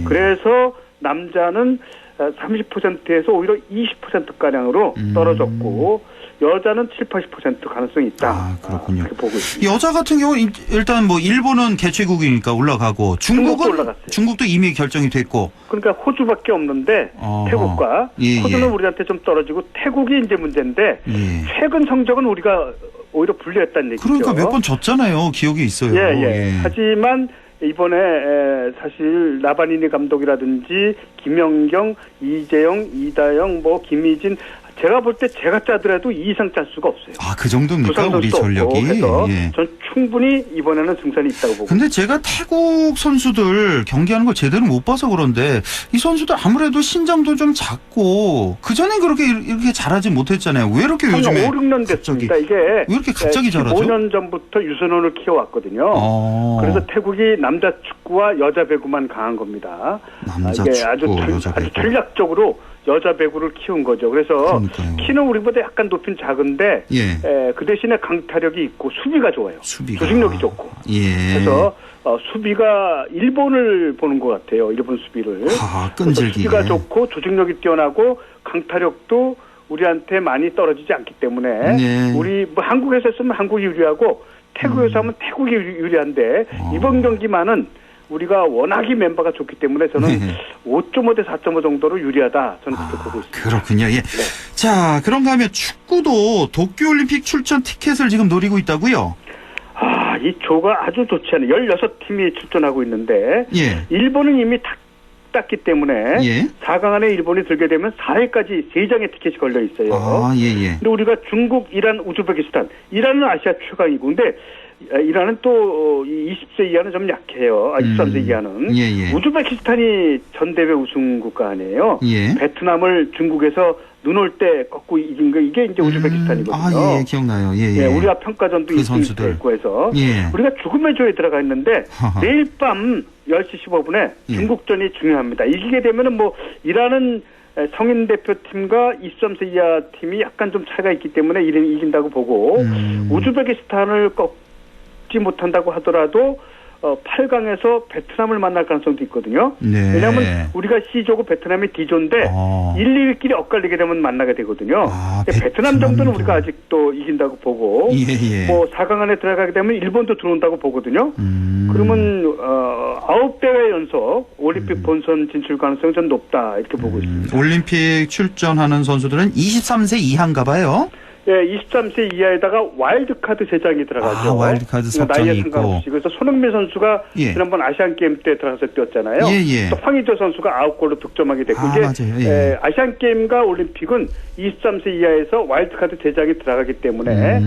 S10: 그래서 남자는 30%에서 오히려 20%가량으로 떨어졌고 여자는 7, 80% 가능성이 있다.
S2: 그렇군요.
S10: 그렇게 보고 있습니다.
S2: 여자 같은 경우 일단 뭐 일본은 개최국이니까 올라가고 중국도 이미 결정이 됐고.
S10: 그러니까 호주밖에 없는데 태국과 호주는 우리한테 좀 떨어지고 태국이 이제 문제인데 최근 성적은 우리가 오히려 불리했다는 얘기죠.
S2: 그러니까 몇 번 졌잖아요. 기억이 있어요.
S10: 하지만 이번에 사실 나바니니 감독이라든지 김연경, 이재영, 이다영, 뭐 김희진 제가 볼 때 제가 짜더라도 이 이상 짤 수가 없어요.
S2: 그 정도입니까? 우리 전력이.
S10: 그래서 전 충분히 이번에는 승산이 있다고 보고.
S2: 근데 제가 태국 선수들 경기하는 걸 제대로 못 봐서 그런데 이 선수들 아무래도 신장도 좀 작고 그전에 그렇게 이렇게 잘하지 못했잖아요. 왜 이렇게 요즘에
S10: 5, 6년 됐습니다. 이게 왜
S2: 이렇게 갑자기 잘하죠?
S10: 5년 전부터 유소년을 키워왔거든요. 그래서 태국이 남자 축구와 여자 배구만 강한 겁니다.
S2: 남자
S10: 이게
S2: 축구,
S10: 아주 전략적으로 여자 배구를 키운 거죠. 그래서 키는 우리보다 약간 높인 작은데 그 대신에 강타력이 있고 수비가 좋아요. 조직력이 좋고. 그래서 수비가 일본을 보는 것 같아요. 일본 수비를. 끈질기게. 수비가 좋고 조직력이 뛰어나고 강타력도 우리한테 많이 떨어지지 않기 때문에 우리 뭐 한국에서 했으면 한국이 유리하고 태국에서 하면 태국이 유리한데 이번 경기만은 우리가 워낙에 멤버가 좋기 때문에 저는 5.5 대 4.5 정도로 유리하다. 저는 그렇게 보고 있습니다.
S2: 그렇군요. 자, 그런가 하면 축구도 도쿄올림픽 출전 티켓을 지금 노리고 있다고요?
S10: 이 조가 아주 좋지 않아요. 16팀이 출전하고 있는데 일본은 이미 땄기 때문에 4강 안에 일본이 들게 되면 4회까지 3장의 티켓이 걸려 있어요. 근데 우리가 중국, 이란, 우즈베키스탄, 이란은 아시아 최강이고 근데 이란은 또 20세 이하는 좀 약해요. 23세 이하는. 우즈베키스탄이 전대회 우승 국가 아니에요. 베트남을 중국에서 눈 올 때 꺾고 이긴 거 이게 이제 우즈베키스탄이거든요.
S2: 기억나요.
S10: 우리가 평가전도 1등 했고 해서 우리가 죽음의 조에 들어가 있는데 내일 밤 10시 15분에 중국전이 중요합니다. 이기게 되면은 뭐 이란은 성인 대표팀과 23세 이하 팀이 약간 좀 차이가 있기 때문에 이긴다고 보고 우즈베키스탄을 꺾지 못한다고 하더라도 8강에서 베트남을 만날 가능성도 있거든요. 왜냐하면 우리가 C조고 베트남이 D조인데 1, 2위끼리 엇갈리게 되면 만나게 되거든요. 베트남 정도는 우리가 아직도 이긴다고 보고 뭐 4강 안에 들어가게 되면 일본도 들어온다고 보거든요. 그러면 9대회 연속 올림픽 본선 진출 가능성이 좀 높다 이렇게 보고 있습니다.
S2: 올림픽 출전하는 선수들은 23세 이하인가 봐요.
S10: 23세 이하에다가 와일드카드 3장이 들어가죠.
S2: 와일드카드 설정이 있고.
S10: 그래서 손흥민 선수가 지난번 아시안게임 때 들어가서 뛰었잖아요. 또 황의조 선수가 9골로 득점하게 됐고 이게 아시안게임과 올림픽은 23세 이하에서 와일드카드 3장이 들어가기 때문에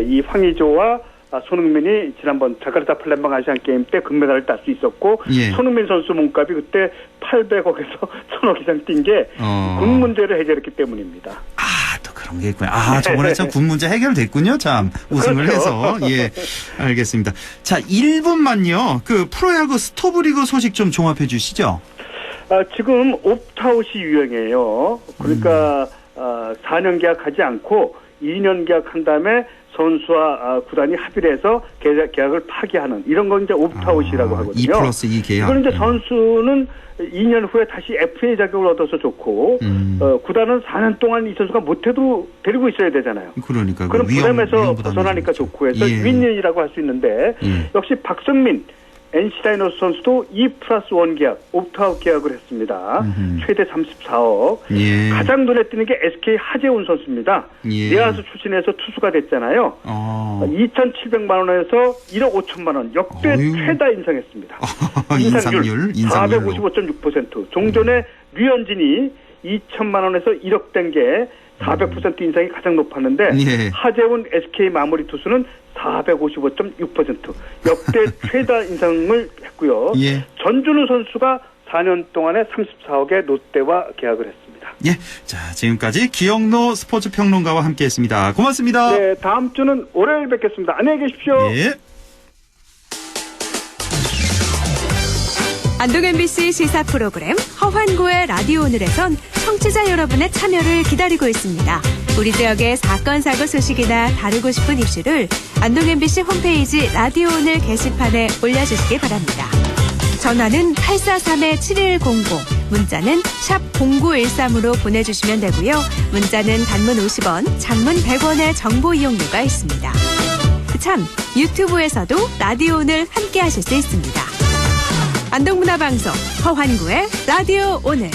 S10: 이 황의조와 손흥민이 지난번 자카르타 팔렘방 아시안게임 때 금메달을 딸 수 있었고 손흥민 선수 몸값이 그때 800억에서 1000억 이상 뛴 게 군 문제를 해결했기 때문입니다.
S2: 또 그런 게 있군요. 저번에 참 군 문제 해결됐군요. 참 우승을 해서. 알겠습니다. 자, 1분만요. 그 프로야구 스토브리그 소식 좀 종합해 주시죠.
S10: 지금 옵트아웃이 유행해요. 그러니까 4년 계약하지 않고 2년 계약한 다음에 선수와 구단이 합의를 해서 계약을 파기하는 이런 건 이제 옵트아웃이라고 하거든요.
S2: 2+2 계약.
S10: 이건 이제 선수는 2년 후에 다시 FA 자격을 얻어서 좋고 구단은 4년 동안 이 선수가 못해도 데리고 있어야 되잖아요.
S2: 그러니까
S10: 그런 부담에서 벗어나니까 좋고 해서 윈윈이라고 할 수 있는데 역시 박성민 NC 다이노스 선수도 2+1 계약, 옵트아웃 계약을 했습니다. 최대 34억. 가장 눈에 띄는 게 SK 하재훈 선수입니다. 내야수 출신에서 투수가 됐잖아요. 2,700만 원에서 1억 5천만 원. 역대 최다 인상했습니다. 인상률 455.6%. 종전에 류현진이 2천만 원에서 1억 된 게 400% 인상이 가장 높았는데 하재훈 SK 마무리 투수는 455.6% 역대 최다 인상을 했고요. 전준우 선수가 4년 동안에 34억의 롯데와 계약을 했습니다.
S2: 자, 지금까지 기영로 스포츠 평론가와 함께했습니다. 고맙습니다.
S10: 다음 주는 월요일 뵙겠습니다. 안녕히 계십시오.
S11: 안동 MBC 시사 프로그램 허환고의 라디오 오늘에선 청취자 여러분의 참여를 기다리고 있습니다. 우리 지역의 사건 사고 소식이나 다루고 싶은 이슈를 안동 MBC 홈페이지 라디오 오늘 게시판에 올려주시기 바랍니다. 전화는 843-7100, 문자는 샵 0913으로 보내주시면 되고요. 문자는 단문 50원, 장문 100원의 정보 이용료가 있습니다. 참, 유튜브에서도 라디오 오늘 함께 하실 수 있습니다. 안동문화방송 허환구의 라디오 오늘.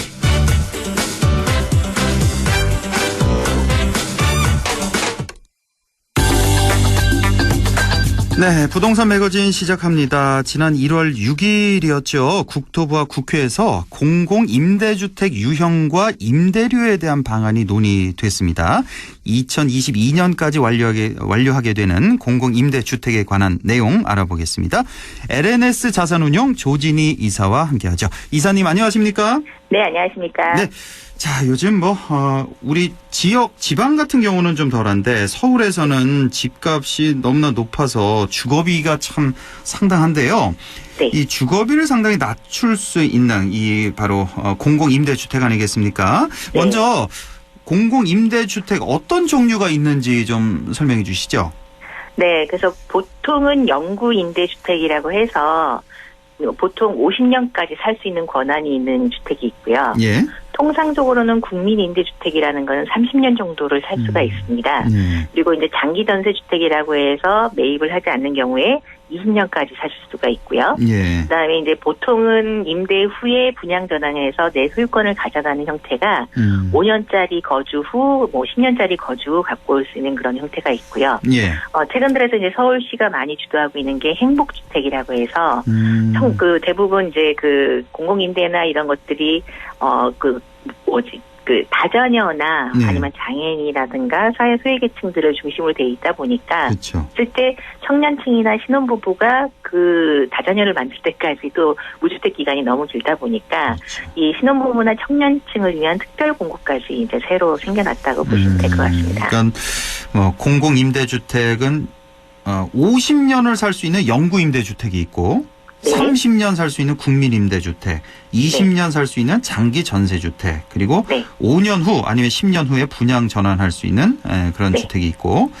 S2: 네, 부동산 매거진 시작합니다. 지난 1월 6일이었죠. 국토부와 국회에서 공공임대주택 유형과 임대료에 대한 방안이 논의됐습니다. 2022년까지 완료하게 되는 공공임대주택에 관한 내용 알아보겠습니다. LNS 자산운용 조진희 이사와 함께하죠. 이사님 안녕하십니까?
S12: 네, 안녕하십니까?
S2: 네. 자, 요즘 우리 지방 같은 경우는 좀 덜한데 서울에서는 집값이 너무나 높아서 주거비가 참 상당한데요.
S12: 네.
S2: 이 주거비를 상당히 낮출 수 있는 이 바로 공공임대주택 아니겠습니까?
S12: 네.
S2: 먼저 공공임대주택 어떤 종류가 있는지 좀 설명해 주시죠.
S12: 네, 그래서 보통은 영구임대주택이라고 해서 보통 50년까지 살 수 있는 권한이 있는 주택이 있고요.
S2: 예.
S12: 통상적으로는 국민임대주택이라는 것은 30년 정도를 살 수가 있습니다. 그리고 이제 장기전세주택이라고 해서 매입을 하지 않는 경우에 20년까지 사실 수가 있고요.
S2: 예.
S12: 그다음에 이제 보통은 임대 후에 분양 전환해서 내 소유권을 가져가는 형태가 5년짜리 거주 후, 10년짜리 거주 후 갖고 올 수 있는 그런 형태가 있고요.
S2: 예.
S12: 최근 들어서 이제 서울시가 많이 주도하고 있는 게 행복주택이라고 해서 대부분 이제 그 공공임대나 이런 것들이 다자녀나
S2: 네.
S12: 아니면 장애인이라든가 사회 소외계층들을 중심으로 돼 있다 보니까
S2: 그렇죠.
S12: 실제 청년층이나 신혼부부가 그 다자녀를 만들 때까지도 무주택 기간이 너무 길다 보니까
S2: 그렇죠.
S12: 이 신혼부부나 청년층을 위한 특별 공급까지 이제 새로 생겨났다고 보시면 될 것 같습니다.
S2: 그러니까 공공임대주택은 50년을 살 수 있는 영구임대주택이 있고
S12: 네.
S2: 30년 살 수 있는 국민임대주택, 20년 살 수 있는 장기전세주택, 그리고
S12: 네.
S2: 5년 후 아니면 10년 후에 분양 전환할 수 있는 그런
S12: 네.
S2: 주택이 있고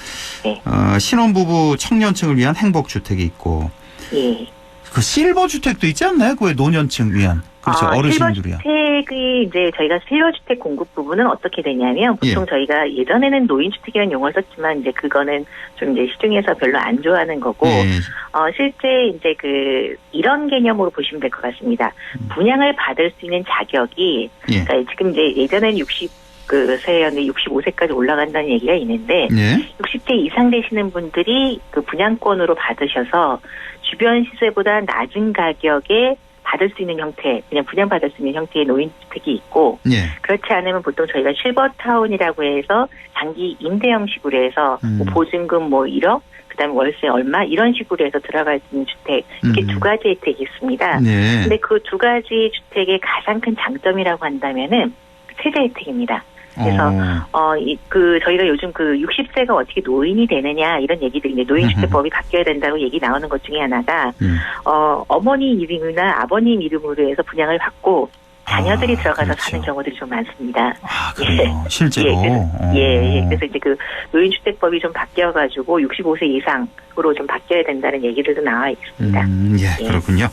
S12: 네.
S2: 신혼부부 청년층을 위한 행복주택이 있고
S12: 예.
S2: 그 실버주택도 있지 않나요? 그 노년층 위한. 그렇죠. 어르신들 위한.
S12: 실버주택이 이제 저희가 실버주택 공급 부분은 어떻게 되냐면 보통 저희가 예전에는 노인주택이라는 용어를 썼지만 이제 그거는 좀 이제 시중에서 별로 안 좋아하는 거고
S2: 예.
S12: 실제 이제 이런 개념으로 보시면 될 것 같습니다. 분양을 받을 수 있는 자격이
S2: 예.
S12: 그러니까 지금 이제 예전에는 60세였는데 65세까지 올라간다는 얘기가 있는데
S2: 예.
S12: 60세 이상 되시는 분들이 그 분양권으로 받으셔서 주변 시세보다 낮은 가격에 받을 수 있는 형태, 그냥 분양받을 수 있는 형태의 노인주택이 있고
S2: 예.
S12: 그렇지 않으면 보통 저희가 실버타운이라고 해서 장기 임대 형식으로 해서 보증금 1억, 그다음에 월세 얼마 이런 식으로 해서 들어갈 수 있는 주택 이렇게 두 가지 혜택이 있습니다.
S2: 네.
S12: 근데 그 두 가지 주택의 가장 큰 장점이라고 한다면은 세제 혜택입니다. 그래서 저희가 요즘 60세가 어떻게 노인이 되느냐 이런 얘기들이 이제 노인주택법이 바뀌어야 된다고 얘기 나오는 것 중에 하나가 어머니 이름이나 아버님 이름으로 해서 분양을 받고 자녀들이 들어가서
S2: 그렇죠.
S12: 사는 경우들이 좀 많습니다.
S2: 그래요. 실제로.
S12: 그래서 이제 노인주택법이 좀 바뀌어가지고 65세 이상으로 좀 바뀌어야 된다는 얘기들도 나와 있습니다.
S2: 그렇군요.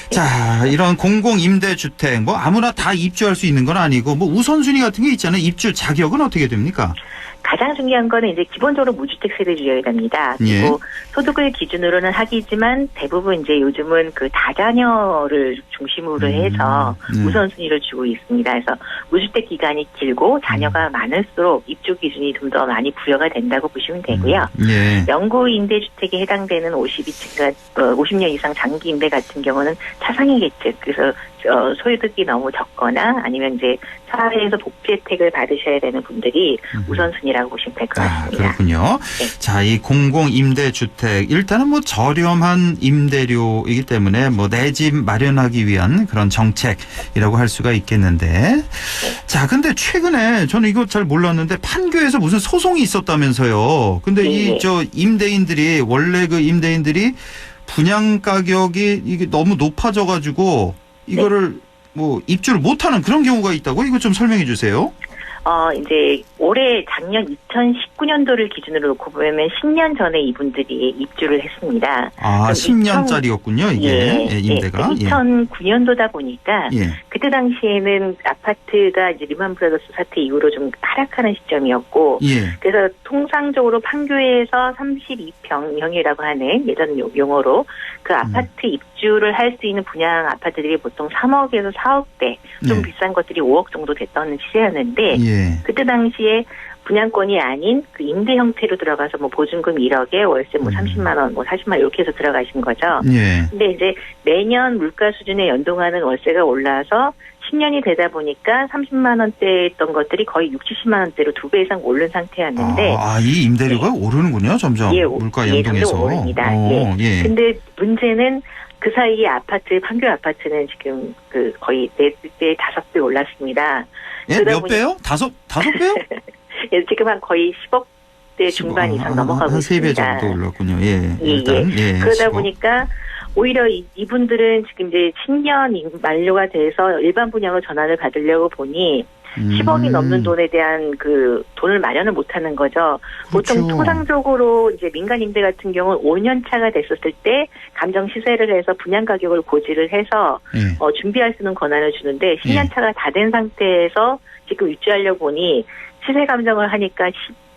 S2: 자, 이런 공공임대주택 아무나 다 입주할 수 있는 건 아니고 우선순위 같은 게 있잖아요. 입주 자격은 어떻게 됩니까?
S12: 가장 중요한 거는 이제 기본적으로 무주택 세대주의여야 됩니다. 그리고 소득을 기준으로는 하기지만 대부분 이제 요즘은 다자녀를 중심으로 해서 우선순위를 주고 있습니다. 그래서 무주택 기간이 길고 자녀가 많을수록 입주 기준이 좀 더 많이 부여가 된다고 보시면 되고요. 영구 임대주택에 해당되는 50년 이상 장기 임대 같은 경우는 차상위계층, 그래서 소유득이 너무 적거나 아니면 이제 사회에서 복지 혜택을 받으셔야 되는 분들이 우선순위라고 보시면 될 것 같습니다.
S2: 그렇군요.
S12: 네.
S2: 자, 이 공공임대주택 일단은 저렴한 임대료이기 때문에 내 집 마련하기 위한 그런 정책이라고 할 수가 있겠는데 자, 근데 최근에 저는 이거 잘 몰랐는데 판교에서 무슨 소송이 있었다면서요. 근데 임대인들이 원래 임대인들이 분양 가격이 이게 너무 높아져가지고 이거를 뭐 입주를 못하는 그런 경우가 있다고? 이거 좀 설명해 주세요.
S12: 이제 올해 작년 2019년도를 기준으로 놓고 보면 10년 전에 이분들이 입주를 했습니다.
S2: 10년짜리였군요, 이게. 임대가.
S12: 2009년도다 보니까
S2: 예.
S12: 그때 당시에는 아파트가 이제 리만 브라더스 사태 이후로 좀 하락하는 시점이었고
S2: 예.
S12: 그래서 통상적으로 판교에서 32평형이라고 하는 예전 용어로 그 아파트 입주를 할 수 있는 분양 아파트들이 보통 3억에서 4억대 좀 비싼 것들이 5억 정도 됐던 시세였는데 그때 당시에 분양권이 아닌 그 임대 형태로 들어가서 뭐 보증금 1억에 월세 뭐 30만 원, 뭐 40만 원 이렇게 해서 들어가신 거죠. 근데 이제 매년 물가 수준에 연동하는 월세가 올라서 10년이 되다 보니까 30만 원대였던 것들이 거의 60, 70만 원대로 2배 이상 오른 상태였는데
S2: 이 임대료가 오르는군요, 점점. 물가 연동해서.
S12: 점점 오릅니다. 근데 문제는 그 사이에 판교 아파트는 지금 그 거의 4배, 5배 올랐습니다.
S2: 몇 배요? 5배요?
S12: 지금 한 거의 10억대 중반 이상 넘어가고 있습니다.
S2: 한 3배 정도 올랐군요. 일단.
S12: 그러다
S2: 10억.
S12: 보니까 오히려 이분들은 지금 이제 10년 만료가 돼서 일반 분양으로 전환을 받으려고 보니 10억이 넘는 돈에 대한 그 돈을 마련을 못하는 거죠. 보통 통상적으로 이제 민간 임대 같은 경우는 5년 차가 됐었을 때 감정 시세를 해서 분양 가격을 고지를 해서 준비할 수 있는 권한을 주는데 10년 차가 다 된 상태에서 지금 입주하려고 보니 시세 감정을 하니까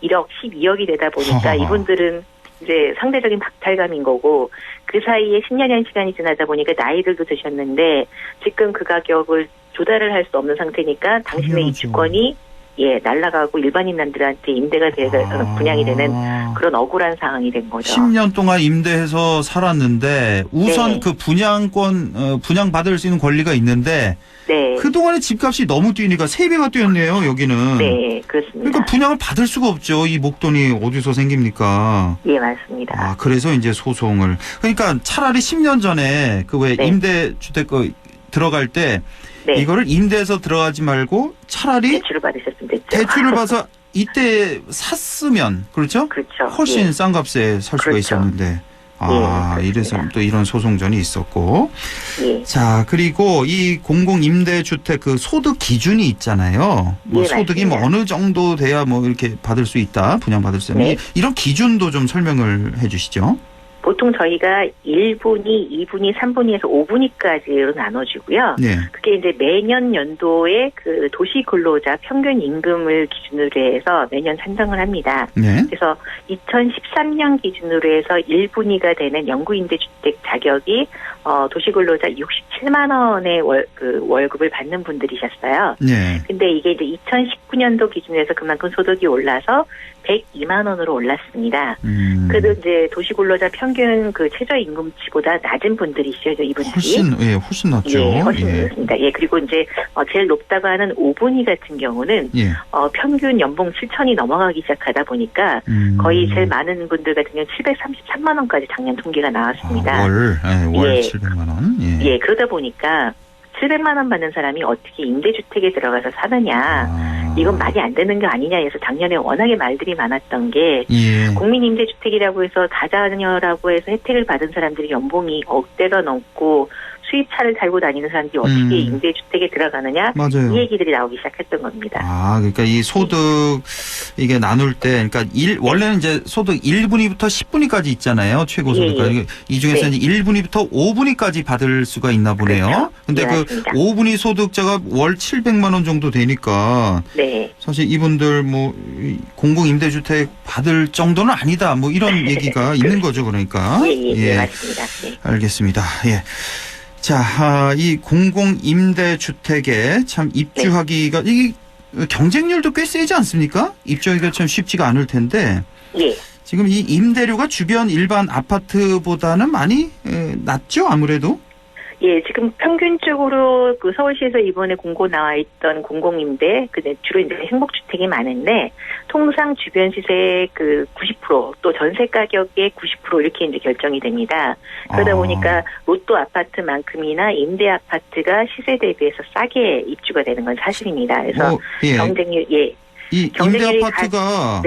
S12: 11억, 12억이 되다 보니까 이분들은 이제 상대적인 박탈감인 거고 그 사이에 10년이라는 시간이 지나다 보니까 나이들도 드셨는데 지금 그 가격을 조달을 할 수 없는 상태니까 당신의 입주권이 날아가고 일반인들한테 임대가 분양이 되는 그런 억울한 상황이 된 거죠.
S2: 10년 동안 임대해서 살았는데 우선 그 분양권 분양받을 수 있는 권리가 있는데 그동안에 집값이 너무 뛰니까 3배가 뛰었네요, 여기는.
S12: 네, 그렇습니다.
S2: 그러니까 분양을 받을 수가 없죠. 이 목돈이 어디서 생깁니까?
S12: 예, 맞습니다.
S2: 그래서 이제 소송을. 그러니까 차라리 10년 전에 그 왜 임대주택 들어갈 때 이거를 임대해서 들어가지 말고 차라리
S12: 대출을 받으셨으면 됐죠.
S2: 대출을 받아서 이때 샀으면 그렇죠? 훨씬 싼 값에 살 수가 있었는데 이래서 또 이런 소송전이 있었고 자 그리고 이 공공임대주택 그 소득 기준이 있잖아요. 뭐 소득이 뭐 어느 정도 돼야 뭐 이렇게 받을 수 있다 분양받을 수 있다 이런 기준도 좀 설명을 해주시죠.
S12: 보통 저희가 1분위, 2분위, 3분위에서 5분위까지로 나눠지고요. 그게 이제 매년 연도에 그 도시근로자 평균 임금을 기준으로 해서 매년 산정을 합니다. 그래서 2013년 기준으로 해서 1분위가 되는 영구임대주택 자격이 도시근로자 67만 원의 월급을 받는 분들이셨어요. 근데 이게 이제 2019년도 기준에서 그만큼 소득이 올라서 102만 원으로 올랐습니다. 그래도 이제 도시근로자 평균 그 최저임금치보다 낮은 분들이시죠, 이분들이.
S2: 훨씬 낮죠.
S12: 훨씬 높습니다. 그리고 이제 제일 높다고 하는 5분위 같은 경우는 평균 연봉 7천이 넘어가기 시작하다 보니까 거의 제일 많은 분들 같은 경우는 733만 원까지 작년 통계가 나왔습니다.
S2: 월 700만 원.
S12: 그러다 보니까 700만 원 받는 사람이 어떻게 임대주택에 들어가서 사느냐. 이건 말이 안 되는 게 아니냐 해서 작년에 워낙에 말들이 많았던 게 국민임대주택이라고 해서 다자녀라고 해서 혜택을 받은 사람들이 연봉이 억대가 넘고 수입차를 달고 다니는 사람들이 어떻게 임대주택에 들어가느냐 이 얘기들이 나오기 시작했던 겁니다.
S2: 그러니까 이 소득 이게 나눌 때 그러니까 원래는 이제 소득 1분위부터 10분위까지 있잖아요. 최고소득까지. 이 중에서 이제 1분위부터 5분위까지 받을 수가 있나 보네요. 근데 그 5분위 소득자가 월 700만 원 정도 되니까 사실 이분들 뭐 공공임대주택 받을 정도는 아니다. 뭐 이런 얘기가 있는 거죠. 그러니까.
S12: 맞습니다.
S2: 알겠습니다. 자, 이 공공임대주택에 참 입주하기가 이 경쟁률도 꽤 세지 않습니까? 입주하기가 참 쉽지가 않을 텐데. 지금 이 임대료가 주변 일반 아파트보다는 많이 낮죠, 아무래도?
S12: 지금 평균적으로 그 서울시에서 이번에 공고 나와 있던 공공임대, 주로 이제 행복주택이 많은데, 통상 주변 시세의 그 90%, 또 전세 가격의 90% 이렇게 이제 결정이 됩니다. 그러다 보니까 로또 아파트만큼이나 임대 아파트가 시세 대비해서 싸게 입주가 되는 건 사실입니다. 그래서 경쟁률,
S2: 이 임대 아파트가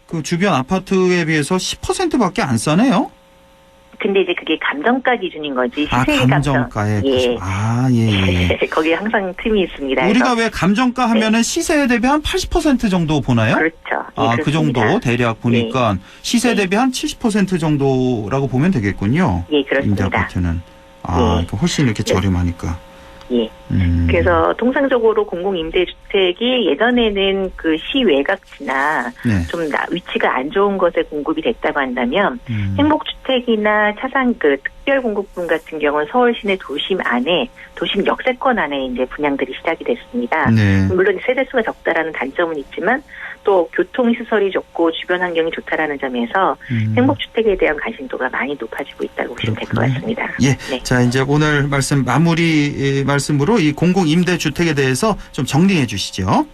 S2: 그 주변 아파트에 비해서 10%밖에 안 싸네요?
S12: 근데 이제 그게 감정가 기준인 거지. 시세
S2: 감정가에.
S12: 예.
S2: 예.
S12: 거기에 항상 틈이 있습니다.
S2: 우리가 왜 감정가 하면은 시세에 대비 한 80% 정도 보나요?
S12: 그렇죠.
S2: 그 정도 대략 보니까 시세 대비 한 70% 정도라고 보면 되겠군요.
S12: 예, 그렇습니다.
S2: 임대 아파트는. 그러니까 훨씬 이렇게 저렴하니까.
S12: 예. 그래서 통상적으로 공공임대주택이 예전에는 그 시외곽지나 좀 위치가 안 좋은 것에 공급이 됐다고 한다면 행복주택이나 차상 그 특별공급분 같은 경우는 서울 시내 도심 안에 도심 역세권 안에 이제 분양들이 시작이 됐습니다. 물론 세대수가 적다라는 단점은 있지만 또 교통시설이 좋고 주변 환경이 좋다라는 점에서 행복주택에 대한 관심도가 많이 높아지고 있다고 보시면 될 것 같습니다.
S2: 예. 네. 자, 이제 오늘 말씀 마무리 말씀으로 이 공공임대주택에 대해서 좀 정리해 주시죠.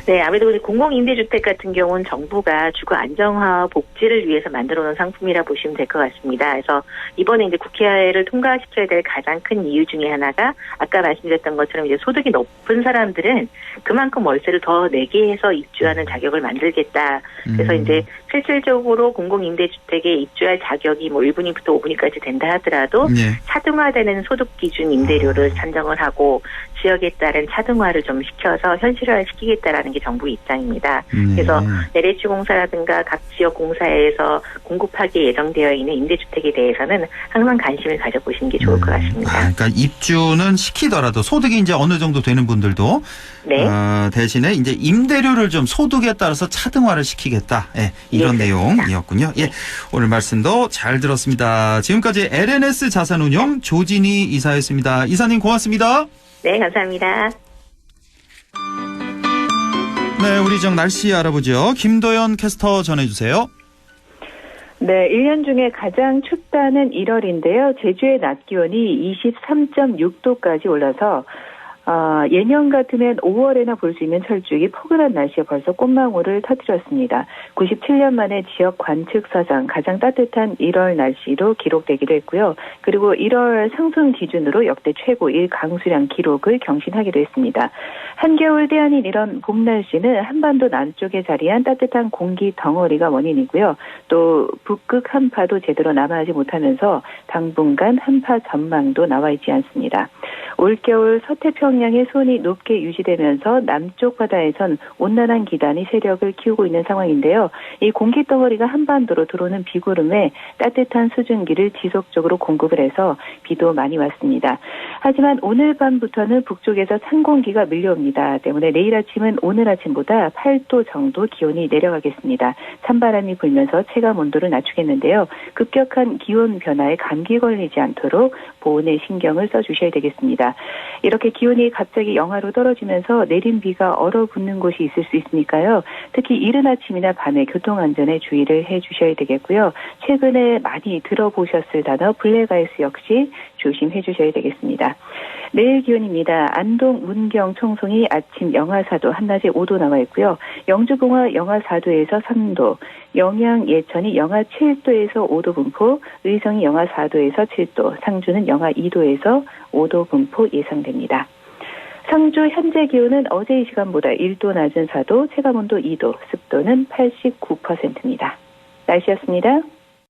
S12: 네, 아무래도 공공임대주택 같은 경우는 정부가 주거 안정화와 복지를 위해서 만들어 놓은 상품이라 보시면 될 것 같습니다. 그래서 이번에 이제 국회를 통과시켜야 될 가장 큰 이유 중에 하나가 아까 말씀드렸던 것처럼 이제 소득이 높은 사람들은 그만큼 월세를 더 내게 해서 입주하는 자격을 만들겠다. 그래서 이제 실질적으로 공공임대주택에 입주할 자격이 뭐 1분위부터 5분위까지 된다 하더라도 차등화되는 소득 기준 임대료를 산정을 하고 지역에 따른 차등화를 좀 시켜서 현실화시키겠다라는 게 정부 입장입니다. 그래서 LH 공사라든가 각 지역 공사에서 공급하기에 예정되어 있는 임대주택에 대해서는 항상 관심을 가져보시는 게 좋을 것 같습니다.
S2: 그러니까 입주는 시키더라도 소득이 이제 어느 정도 되는 분들도 대신에 이제 임대료를 좀 소득에 따라서 차등화를 시키겠다. 이런 내용이었군요. 오늘 말씀도 잘 들었습니다. 지금까지 LNS 자산운용 조진희 이사였습니다. 이사님 고맙습니다.
S12: 네, 감사합니다.
S2: 네, 우리 지역 날씨 알아보죠. 김도연 캐스터 전해주세요.
S13: 네, 1년 중에 가장 춥다는 1월인데요. 제주의 낮 기온이 23.6도까지 올라서 예년 같으면 5월에나 볼 수 있는 철쭉이 포근한 날씨에 벌써 꽃망울을 터뜨렸습니다. 97년 만에 지역 관측사상 가장 따뜻한 1월 날씨로 기록되기도 했고요. 그리고 1월 상순 기준으로 역대 최고 일강수량 기록을 경신하기도 했습니다. 한겨울 때 아닌 이런 봄 날씨는 한반도 남쪽에 자리한 따뜻한 공기 덩어리가 원인이고요. 또 북극 한파도 제대로 남하하지 못하면서 당분간 한파 전망도 나와 있지 않습니다. 올겨울 서태평양의 수온이 높게 유지되면서 남쪽 바다에선 온난한 기단이 세력을 키우고 있는 상황인데요. 이 공기 덩어리가 한반도로 들어오는 비구름에 따뜻한 수증기를 지속적으로 공급을 해서 비도 많이 왔습니다. 하지만 오늘 밤부터는 북쪽에서 찬 공기가 밀려옵니다. 때문에 내일 아침은 오늘 아침보다 8도 정도 기온이 내려가겠습니다. 찬바람이 불면서 체감 온도를 낮추겠는데요. 급격한 기온 변화에 감기 걸리지 않도록 보온에 신경을 써주셔야 되겠습니다. 이렇게 기온이 갑자기 영하로 떨어지면서 내린 비가 얼어붙는 곳이 있을 수 있으니까요. 특히 이른 아침이나 밤에 교통안전에 주의를 해주셔야 되겠고요. 최근에 많이 들어보셨을 단어 블랙아이스 역시 조심해 주셔야 되겠습니다. 내일 기온입니다. 안동, 문경, 청송이 아침 영하 4도, 한낮에 5도 나와 있고요. 영주봉화 영하 4도에서 3도, 영양, 예천이 영하 7도에서 5도 분포, 의성이 영하 4도에서 7도, 상주는 영하 2도에서 5도 분포 예상됩니다. 상주 현재 기온은 어제 이 시간보다 1도 낮은 4도, 체감온도 2도, 습도는 89%입니다. 날씨였습니다.